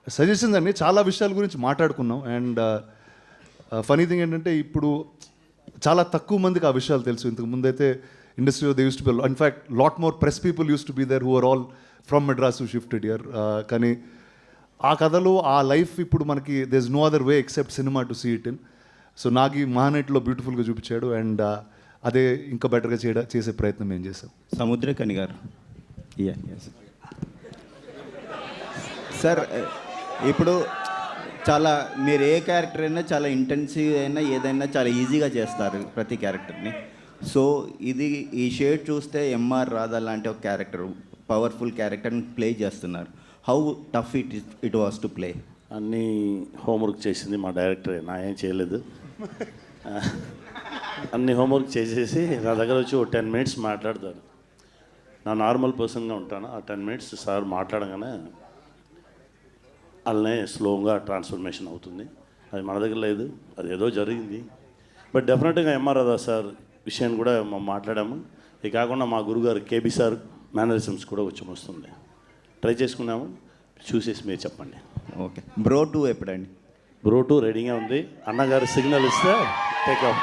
Suggestions అన్ని చాలా విషయాల గురించి మాట్లాడుకున్నాం. అండ్ ఫనీ థింగ్ ఏంటంటే ఇప్పుడు చాలా తక్కువ మందికి ఆ విషయాలు తెలుసు. ఇంతకు ముందైతే ఇండస్ట్రీలో they used to be in fact lot more press people used to be there who are all from Madras who shifted here. కానీ ఆ కథలో ఆ లైఫ్ ఇప్పుడు మనకి there is no other way except cinema to see it in. So నాకు ఈ మహానటిలో బ్యూటిఫుల్గా చూపించాడు. అండ్ అదే ఇంకా బెటర్గా చేసే ప్రయత్నం మేము చేసాం. సముద్రకని గారు. సార్ ఇప్పుడు చాలా మీరు ఏ క్యారెక్టర్ అయినా చాలా ఇంటెన్సివ్ అయినా ఏదైనా చాలా ఈజీగా చేస్తారు ప్రతి క్యారెక్టర్ని. సో ఇది ఈ షేడ్ చూస్తే ఎంఆర్ రాధా లాంటి ఒక క్యారెక్టర్ పవర్ఫుల్ క్యారెక్టర్ని ప్లే చేస్తున్నారు. How tough it was to play? అన్నీ హోంవర్క్ చేసింది మా డైరెక్టరే, నా ఏం చేయలేదు. అన్ని హోంవర్క్ చేసేసి నా దగ్గర వచ్చి ఒక 10 minutes మాట్లాడతారు. నా నార్మల్ పర్సన్గా ఉంటాను. ఆ 10 minutes సార్ మాట్లాడగానే అలానే స్లోగా ట్రాన్స్ఫర్మేషన్ అవుతుంది. అది మన దగ్గర లేదు, అది ఏదో జరిగింది. బట్ డెఫినెట్గా ఎంఆర్ రాధా సార్ విషయాన్ని కూడా మనం మాట్లాడాము. ఇది కాకుండా మా గురుగారు కేబీ సార్ మేనరిజమ్స్ కూడా వచ్చి వస్తుంది, ట్రై చేసుకున్నాము. చూసేసి మీరు చెప్పండి. ఓకే. బ్రో 2 ఎప్పుడండి? బ్రో 2 రెడీగా ఉంది. అన్నగారు సిగ్నల్ ఇస్తే టేక్ ఆఫ్.